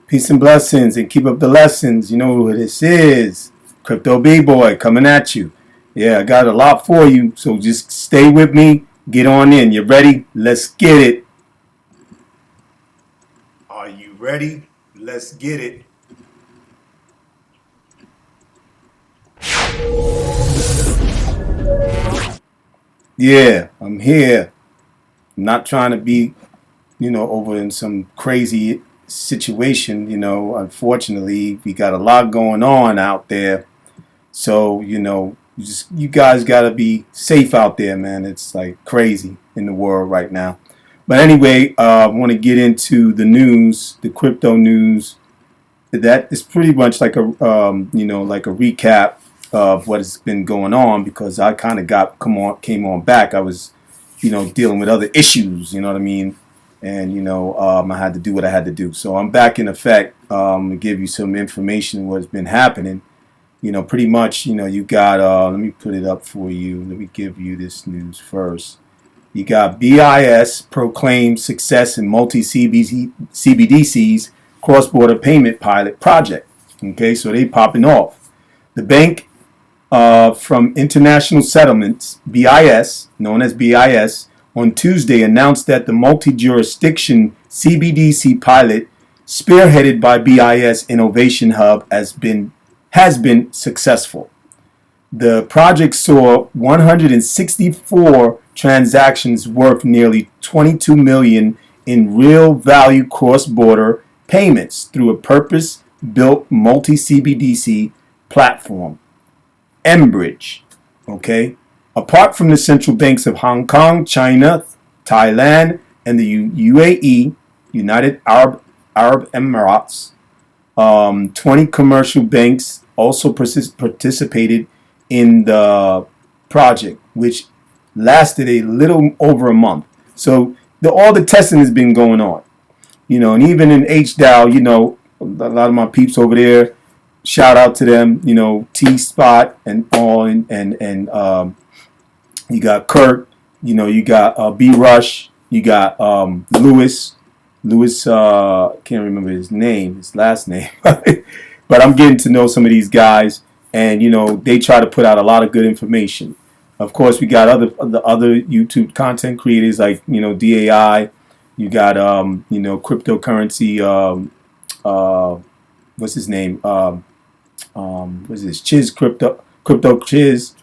Peace and blessings, and keep up the lessons. You know who this is. Crypto B-Boy coming at you. Yeah, I got a lot for you, so just stay with me. Get on in. You ready? Let's get it. Are you ready? Let's get it. Yeah, I'm here. I'm not trying to be, over in some crazy situation. Unfortunately, we got a lot going on out there. So, you guys got to be safe out there, man. It's like crazy in the world right now. But anyway, I want to get into the news, the crypto news. That is pretty much like like a recap of what has been going on, because I kind of came on back. I was, dealing with other issues, you know what I mean? And, I had to do what I had to do. So I'm back in effect to give you some information what's been happening. Pretty much, you got, let me put it up for you. Let me give you this news first. You got BIS proclaimed success in multi-CBDC's cross-border payment pilot project. Okay, so they popping off. The bank from International Settlements, BIS, known as BIS, on Tuesday announced that the multi-jurisdiction CBDC pilot, spearheaded by BIS Innovation Hub, has been successful. The project saw 164 transactions worth nearly $22 million in real value cross-border payments through a purpose-built multi-CBDC platform, Mbridge. Okay? Apart from the central banks of Hong Kong, China, Thailand, and the UAE, United Arab Emirates, 20 commercial banks also participated in the project, which lasted a little over a month. So all the testing has been going on, and even in HDAO, a lot of my peeps over there, shout out to them, T Spot and all, and you got Kurt, you got B Rush, you got Lewis, can't remember his last name, but I'm getting to know some of these guys, and they try to put out a lot of good information. Of course, we got other YouTube content creators like DAI. You got cryptocurrency. What's his name? What's this? Chiz Crypto Chiz.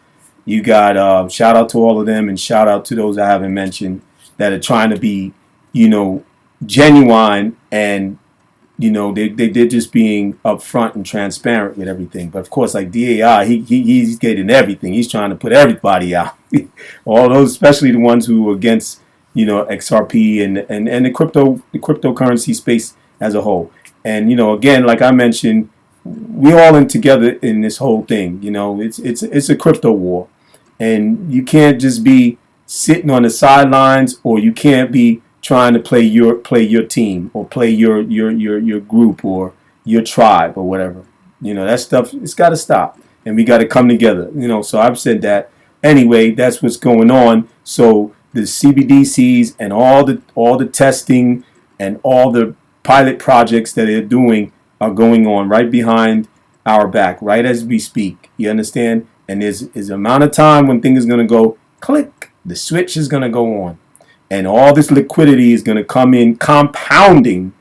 You got shout out to all of them, and shout out to those I haven't mentioned that are trying to be genuine, and they're just being upfront and transparent with everything. But of course, like DAI, he's getting everything. He's trying to put everybody out. All those, especially the ones who are against XRP and the cryptocurrency space as a whole. And again, like I mentioned, we're all in together in this whole thing. It's a crypto war, and you can't just be sitting on the sidelines, or you can't be trying to play your team, or play your group, or your tribe, or whatever. That stuff, it's got to stop, and we got to come together. So I've said that. Anyway, that's what's going on. So the CBDCs and all the testing and all the pilot projects that they're doing are going on right behind our back, right as we speak. You understand? And there's an amount of time when things are going to go click. The switch is going to go on. And all this liquidity is going to come in, compounding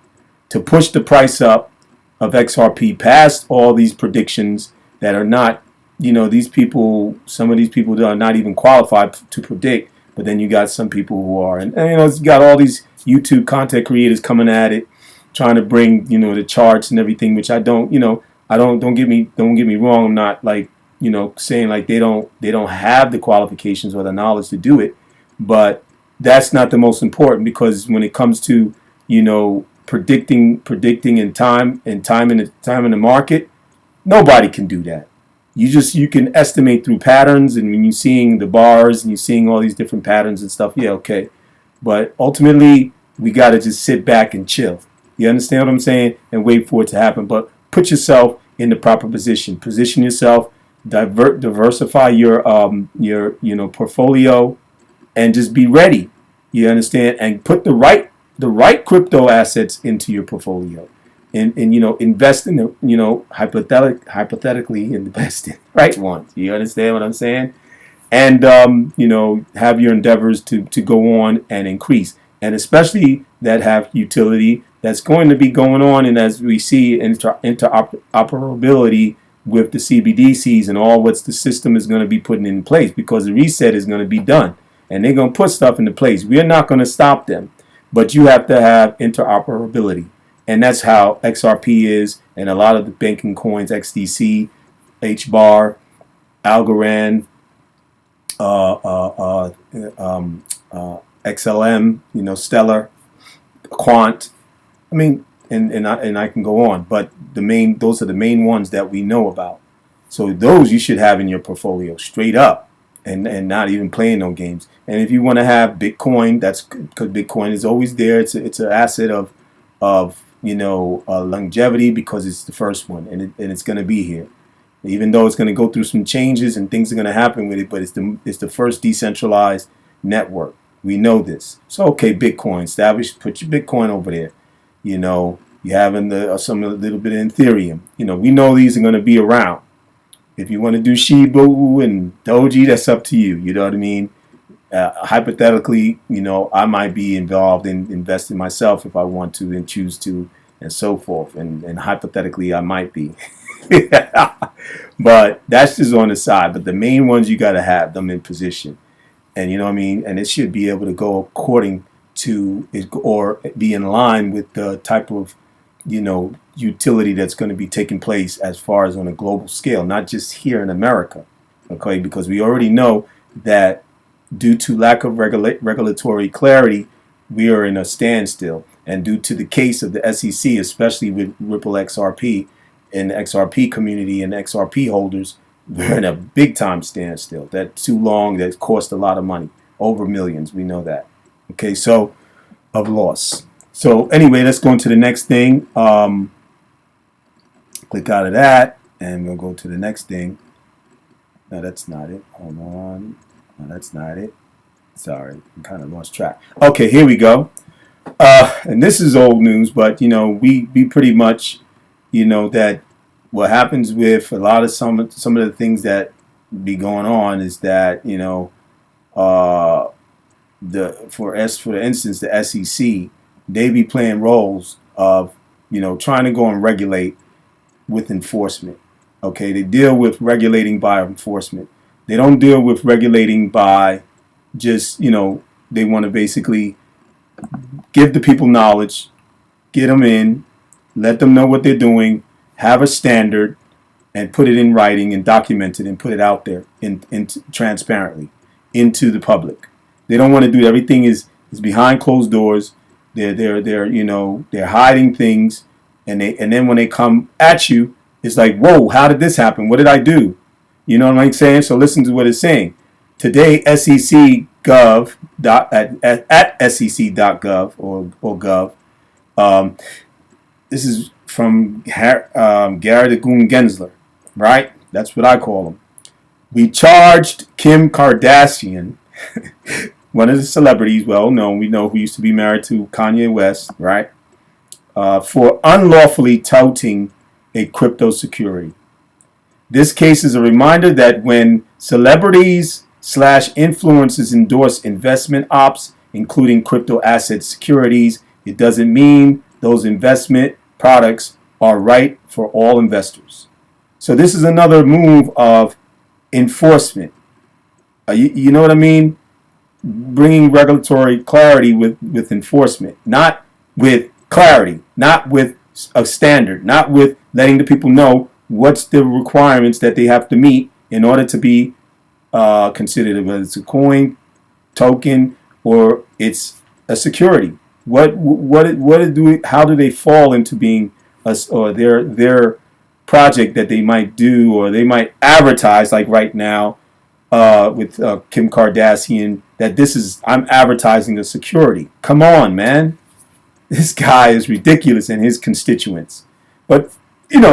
to push the price up of XRP past all these predictions that are not, these people, some of these people are not even qualified to predict. But then you got some people who are. And you got all these YouTube content creators coming at it, trying to bring, the charts and everything, which I don't, don't get me wrong. I'm not like, saying like they don't have the qualifications or the knowledge to do it. But that's not the most important, because when it comes to, predicting in time in the market, nobody can do that. You can estimate through patterns, and when you're seeing the bars and you're seeing all these different patterns and stuff, yeah, okay. But ultimately, we got to just sit back and chill. You understand what I'm saying? And wait for it to happen. But put yourself in the proper position. Position yourself. Diversify your portfolio, and just be ready. You understand? And put the right crypto assets into your portfolio. and invest in the, hypothetically invest in the right ones. You understand what I'm saying? And have your endeavors to go on and increase, and especially that have utility that's going to be going on, and as we see interoperability with the CBDCs and all what's the system is going to be putting in place, because the reset is going to be done and they're going to put stuff into place. We are not going to stop them, but you have to have interoperability, and that's how XRP is, and a lot of the banking coins, XDC, HBAR, Algorand, XLM, Stellar, Quant. I mean, and I can go on, but those are the main ones that we know about. So those you should have in your portfolio straight up, and not even playing no games. And if you want to have Bitcoin, that's because Bitcoin is always there. It's an asset of longevity, because it's the first one, and it's going to be here. Even though it's going to go through some changes and things are going to happen with it, but it's the first decentralized network. We know this. So okay, Bitcoin established. Put your Bitcoin over there. You having a little bit of Ethereum. We know these are going to be around. If you want to do Shiba and Doji, that's up to you. You know what I mean? Hypothetically, I might be involved in investing myself if I want to and choose to, and so forth. And hypothetically, I might be. But that's just on the side. But the main ones, you got to have them in position. And you know what I mean? And it should be able to go according to or be in line with the type of, utility that's going to be taking place as far as on a global scale, not just here in America. Okay, because we already know that due to lack of regulatory clarity, we are in a standstill. And due to the case of the SEC, especially with Ripple XRP and the XRP community and XRP holders, we're in a big time standstill. That's too long. That cost a lot of money, over millions. We know that. Okay, so of loss. So anyway, let's go into the next thing. Click out of that, and we'll go to the next thing. No, that's not it. Hold on. No, that's not it. Sorry, I kind of lost track. Okay, here we go. And this is old news, but we pretty much, that what happens with a lot of some of the things that be going on is that for instance the SEC, they be playing roles of trying to go and regulate with enforcement. Okay, they deal with regulating by enforcement. They don't deal with regulating by just they want to basically give the people knowledge, get them in, let them know what they're doing, have a standard, and put it in writing and document it and put it out there in transparently into the public. They don't want to do everything is behind closed doors. They're hiding things, and then when they come at you, it's like, whoa, how did this happen? What did I do? You know what I'm saying? So listen to what it's saying. Today, SEC.gov at SEC.gov or gov. This is from Gary Gensler, right? That's what I call him. We charged Kim Kardashian, one of the celebrities, well known, we know, who used to be married to Kanye West, right? For unlawfully touting a crypto security. This case is a reminder that when celebrities / influencers endorse investment ops, including crypto asset securities, it doesn't mean those investment products are right for all investors. So this is another move of enforcement. You know what I mean? Bringing regulatory clarity with enforcement, not with clarity, not with a standard, not with letting the people know what's the requirements that they have to meet in order to be considered, whether it's a coin, token, or it's a security. How do they fall into being or their project that they might do or they might advertise, like right now with Kim Kardashian, that I'm advertising a security. Come on, man. This guy is ridiculous and his constituents. But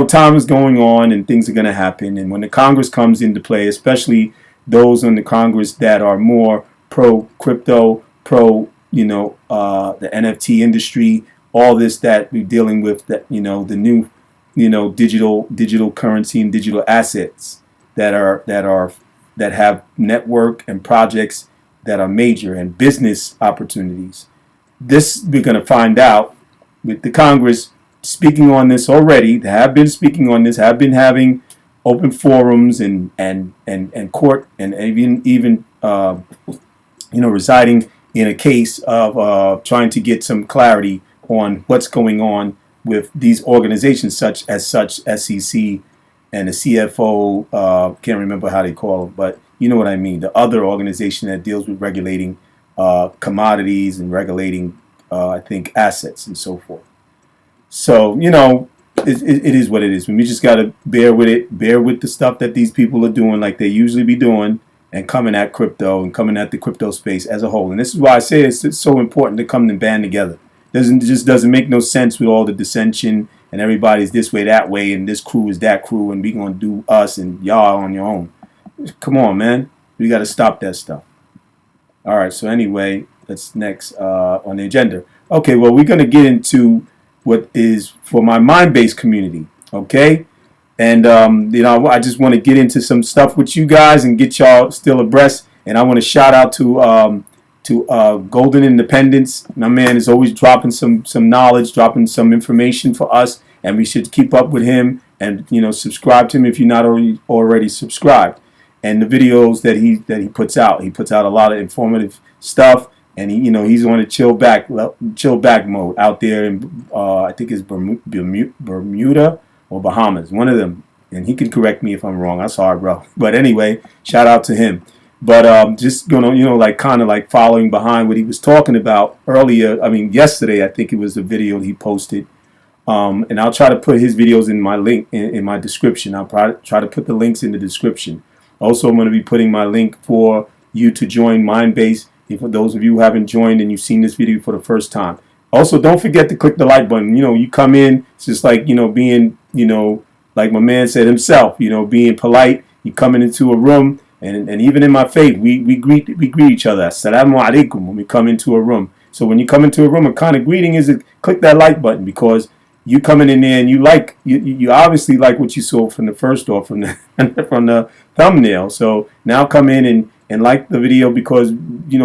time is going on and things are going to happen. And when the Congress comes into play, especially those in the Congress that are more pro crypto, pro, the NFT industry, all this that we're dealing with, that the new digital currency and digital assets that have network and projects that are major, and business opportunities. This we're going to find out with the Congress speaking on this already. They have been speaking on this, have been having open forums and court, and even residing in a case of trying to get some clarity on what's going on with these organizations such SEC and the CFO. Can't remember how they call them, but you know what I mean. The other organization that deals with regulating commodities and regulating, I think, assets and so forth. So, it is what it is. We just got to bear with it, bear with the stuff that these people are doing like they usually be doing, and coming at crypto and coming at the crypto space as a whole. And this is why I say it's so important to come and band together. It just doesn't make no sense with all the dissension and everybody's this way, that way, and this crew is that crew, and we going to do us and y'all on your own. Come on, man. We got to stop that stuff. All right, so anyway, that's next on the agenda. Okay, well, we're going to get into what is for my mind-based community, okay? And, I just want to get into some stuff with you guys and get y'all still abreast. And I want to shout out to Golden Independence. My man is always dropping some knowledge, dropping some information for us, and we should keep up with him and subscribe to him if you're not already subscribed. And the videos that he puts out a lot of informative stuff, and he's on a chill back mode out there in I think it's Bermuda or Bahamas, one of them. And he can correct me if I'm wrong. I'm sorry, bro. But anyway, shout out to him. But just kind of following behind what he was talking about earlier. I mean, yesterday I think it was a video he posted. And I'll try to put his videos in my link in my description. I'll try to put the links in the description. Also, I'm going to be putting my link for you to join Mindbase. For those of you who haven't joined and you've seen this video for the first time. Also, don't forget to click the like button. You come in, it's just like, being, like my man said himself, being polite. You coming into a room, and even in my faith, we greet each other. Assalamu alaikum when we come into a room. So when you come into a room, a kind of greeting is to click that like button, because you coming in there and you obviously like what you saw from the first or from the from the thumbnail. So now come in and like the video, because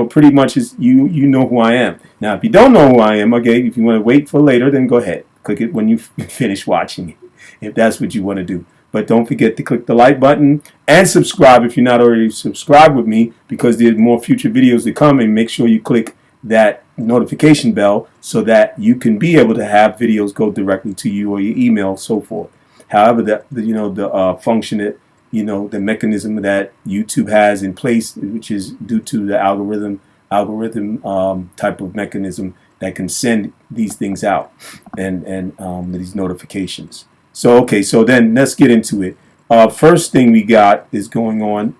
pretty much is you know who I am. Now if you don't know who I am, okay, if you want to wait for later, then go ahead, click it when you finish watching it, if that's what you want to do. But don't forget to click the like button and subscribe if you're not already subscribed with me, because there's more future videos to come, and make sure you click that notification bell so that you can be able to have videos go directly to you or your email, so forth. However, the function that the mechanism that YouTube has in place, which is due to the algorithm type of mechanism that can send these things out and these notifications. So okay, so then let's get into it. First thing we got is going on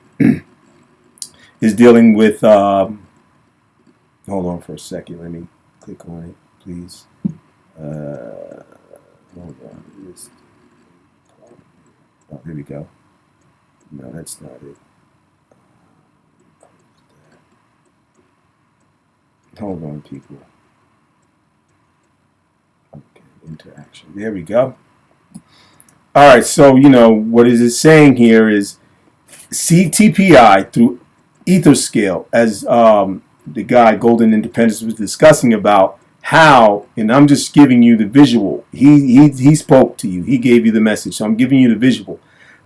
is dealing with. Hold on for a second. Let me click on it, please. Hold on. Oh, here we go. No, that's not it. Hold on, people. Okay, interaction. There we go. All right, so what is it saying here is CTPI through etherscan, as the guy Golden Independence was discussing about how, and I'm just giving you the visual. He spoke to you. He gave you the message. So I'm giving you the visual,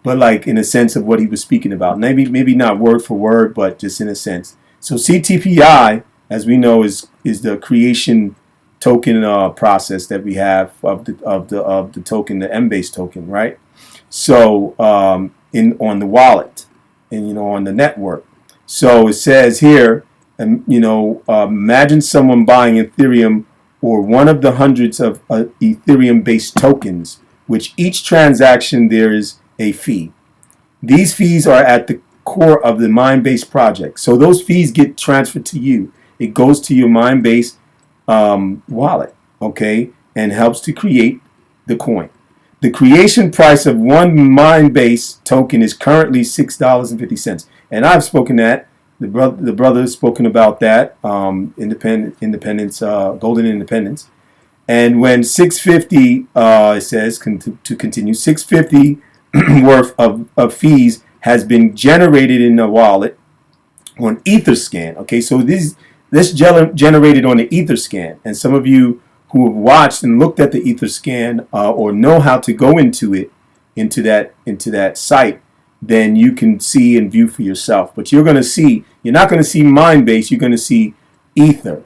but like in a sense of what he was speaking about. Maybe not word for word, but just in a sense. So CTPI, as we know, is the creation token process that we have of the token, the Mbase token, right? So on the wallet and on the network. So it says here, imagine someone buying Ethereum or one of the hundreds of Ethereum-based tokens, which each transaction there is a fee. These fees are at the core of the Mindbase project. So those fees get transferred to you. It goes to your Mindbase wallet, okay, and helps to create the coin. The creation price of one Mindbase token is currently $6.50, and I've spoken that. The brother has spoken about that. Independence, Golden Independence, And when 650, it says to continue, 650 worth of fees has been generated in the wallet on etherscan. Okay, so this generated on the etherscan, and some of you who have watched and looked at the etherscan or know how to go into that site, then you can see and view for yourself. But you're not going to see Mindbase. You're going to see Ether,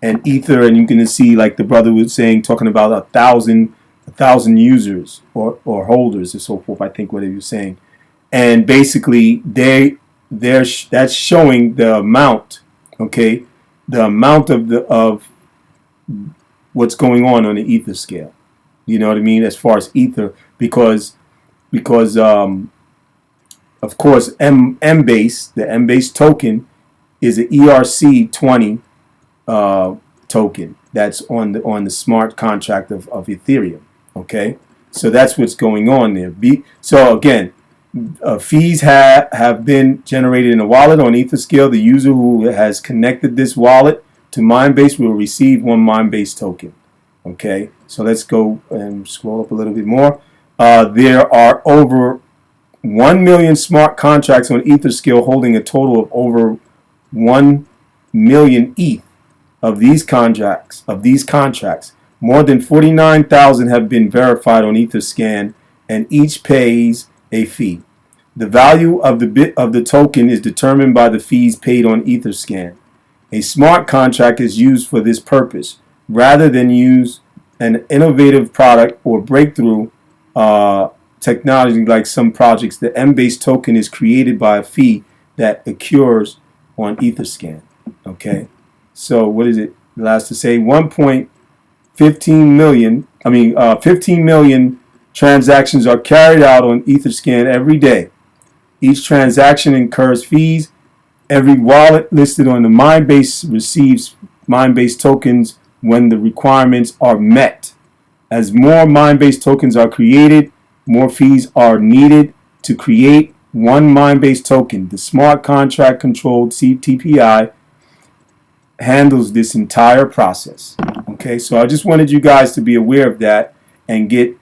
and you're going to see, like the brother was saying, talking about 1,000 users or holders and so forth. I think what he was saying, and basically that's showing the amount, okay, the amount of what's going on the ether scale. You know what I mean? As far as ether, because of course MBase, the MBase token, is an ERC20 token that's on the smart contract of Ethereum. Okay, so that's what's going on there. So again, fees have been generated in a wallet on Etherscale. The user who has connected this wallet to Mindbase will receive one Mindbase token. Okay, so let's go and scroll up a little bit more. There are over 1 million smart contracts on Etherscale, holding a total of over 1 million ETH of these contracts. More than 49,000 have been verified on Etherscan, and each pays a fee. The value of the token is determined by the fees paid on Etherscan. A smart contract is used for this purpose, rather than use an innovative product or breakthrough technology like some projects. The MBase token is created by a fee that occurs on Etherscan. Okay, so what is it? It has to say 15 million transactions are carried out on Etherscan every day. Each transaction incurs fees. Every wallet listed on the Mindbase receives Mindbase tokens when the requirements are met. As more Mindbase tokens are created, more fees are needed to create one Mindbase token. The smart contract controlled CTPI handles this entire process. Okay, so I just wanted you guys to be aware of that and get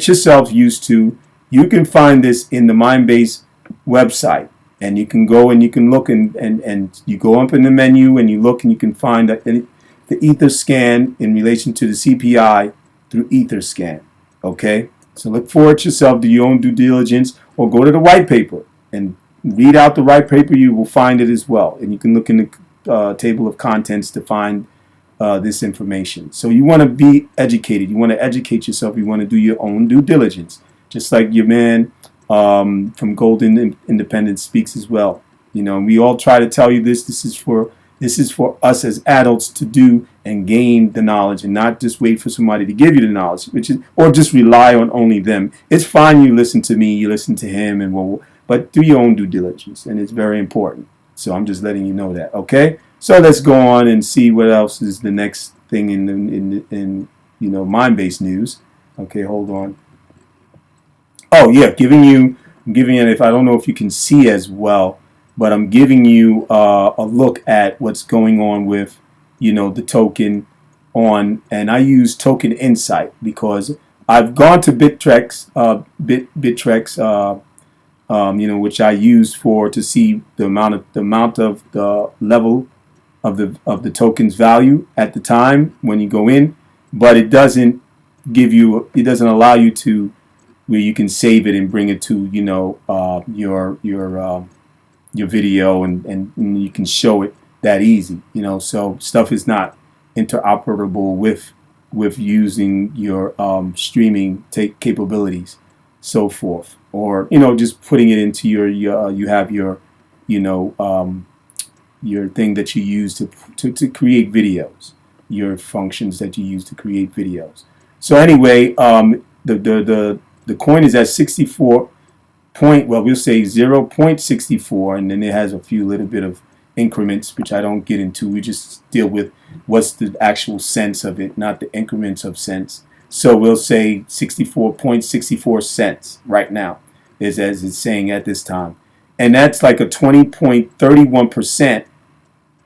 yourselves used to. You can find this in the Mindbase website, and you can go and you can look and you go up in the menu and you look and you can find the Etherscan in relation to the CPI through Etherscan. Okay, so look for it yourself, do your own due diligence, or go to the white paper and read out the white paper. You will find it as well, and you can look in the table of contents to find this information. So you want to be educated. You want to educate yourself. You want to do your own due diligence, just like your man from Golden Independence speaks as well. You know, we all try to tell you this. This is for us as adults to do and gain the knowledge, and not just wait for somebody to give you the knowledge, or just rely on only them. It's fine you listen to me, you listen to him, but do your own due diligence, and it's very important. So I'm just letting you know that. Okay. So let's go on and see what else is the next thing in Mindbase news. Okay, hold on. Oh yeah, I'm giving you. If I don't know if you can see as well, but I'm giving you a look at what's going on with the token and I use Token Insight because I've gone to Bittrex, which I use to see the amount of the level of the token's value at the time when you go in, but it doesn't allow you to where you can save it and bring it to your video and you can show it that easy. So stuff is not interoperable with using your streaming capabilities, so forth, or just putting it into your thing that you use to create videos, your functions that you use to create videos. So anyway, the coin is at 0.64, and then it has a few little bit of increments, which I don't get into. We just deal with what's the actual cents of it, not the increments of cents. So we'll say 64.64 cents right now, as it's saying at this time. And that's like a 20.31%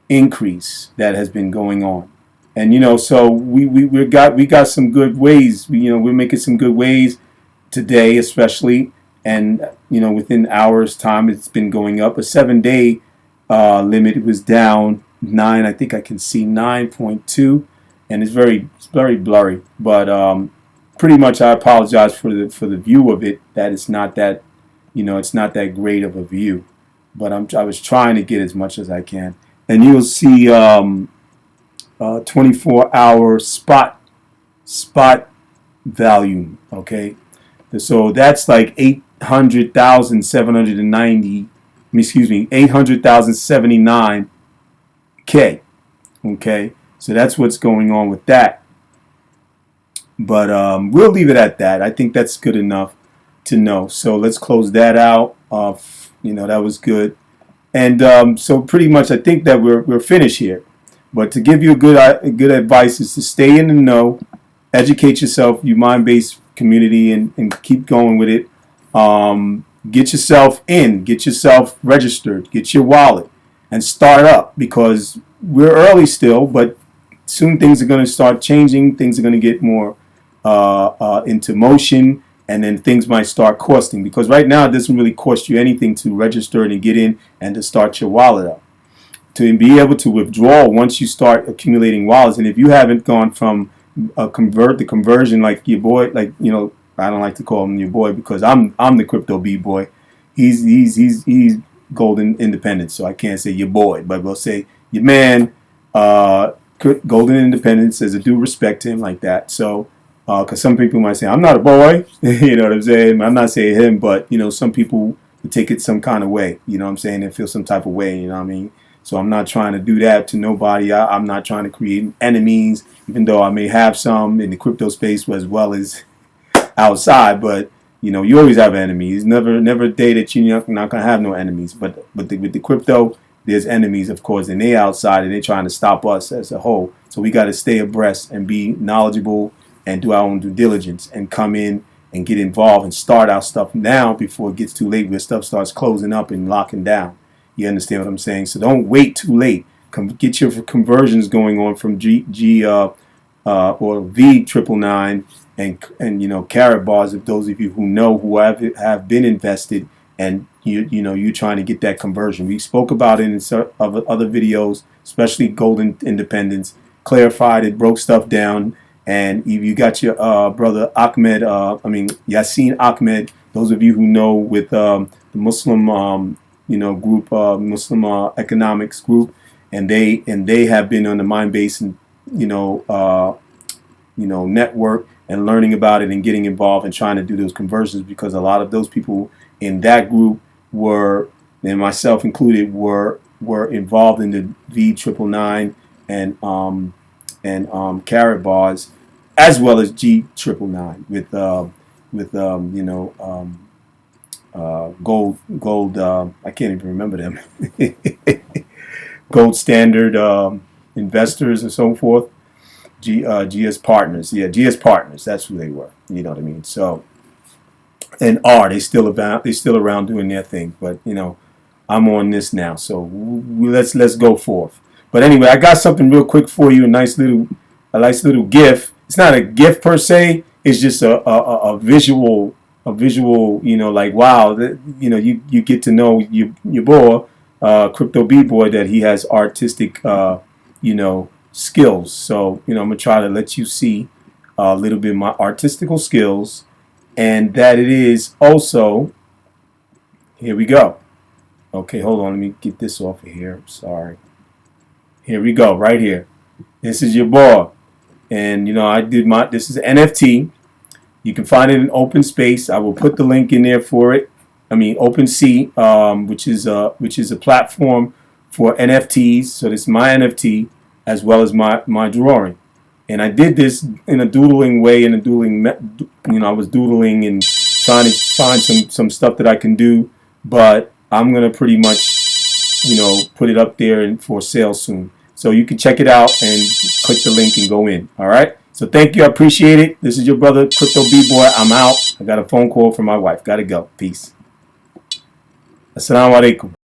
increase that has been going on. And so we got some good ways. We're making some good ways today, especially, and within hours time, it's been going up. A 7 day limit was down 9. I think I can see 9.2, and it's very blurry. But pretty much, I apologize for the view of it. That it's not that it's not that great of a view. But I was trying to get as much as I can, and you'll see 24-hour spot value. Okay, so that's like 800,790. Excuse me, 800,079K. Okay, so that's what's going on with that. But we'll leave it at that. I think that's good enough to know. So let's close that out. That was good. And so pretty much, I think that we're finished here. But to give you a good advice is to stay in the know, educate yourself, your mind-based community, and keep going with it. Get yourself in, get yourself registered, get your wallet, and start up, because we're early still, but soon things are going to start changing. Things are going to get more into motion, and then things might start costing, because right now it doesn't really cost you anything to register and get in and to start your wallet up. To be able to withdraw once you start accumulating wallets, and if you haven't gone from the conversion like your boy, I don't like to call him your boy because I'm the crypto B-boy. He's Golden Independence, so I can't say your boy, but we'll say your man, Golden Independence, as a due respect to him like that. So, because some people might say I'm not a boy, you know what I'm saying? I'm not saying him, but some people take it some kind of way. You know what I'm saying? They feel some type of way. You know what I mean? So I'm not trying to do that to nobody. I'm not trying to create enemies, even though I may have some in the crypto space as well as outside. But you always have enemies. Never a day that you're not gonna have no enemies. But with the crypto, there's enemies, of course, and they outside and they're trying to stop us as a whole. So we got to stay abreast and be knowledgeable and do our own due diligence and come in and get involved and start our stuff now before it gets too late, where stuff starts closing up and locking down. You understand what I'm saying? So don't wait too late. Get your conversions going on from G or V999 and carrot bars. If those of you who have been invested and you're trying to get that conversion, we spoke about it in other videos, especially Golden Independence. Clarified it, broke stuff down, and if you got your brother Yasin Ahmed. Those of you who know with the Muslim group, Muslim economics group, and they have been on the mind-based network and learning about it and getting involved and trying to do those conversions, because a lot of those people in that group were, and myself included, were involved in the V999 and carrot bars, as well as G999 with gold. I can't even remember them. Gold Standard investors and so forth. GS Partners. Yeah, GS Partners. That's who they were. You know what I mean? So, and they still around doing their thing. But I'm on this now. So let's go forth. But anyway, I got something real quick for you. A nice little GIF. It's not a GIF per se. It's just a visual. Like, wow, you get to know your boy, Crypto B-Boy, that he has artistic, skills. So, I'm going to try to let you see a little bit of my artistical skills, and that it is also, here we go. Okay, hold on, let me get this off of here. Sorry. Here we go, right here. This is your boy. And, this is an NFT. You can find it in Open Space. I will put the link in there for it. OpenSea, which is a platform for NFTs. So this is my NFT as well as my drawing. And I did this in a doodling way, I was doodling and trying to find some stuff that I can do. But I'm going to pretty much, put it up there and for sale soon. So you can check it out and click the link and go in. All right. So thank you. I appreciate it. This is your brother, Crypto B-Boy. I'm out. I got a phone call from my wife. Got to go. Peace. Assalamu alaikum.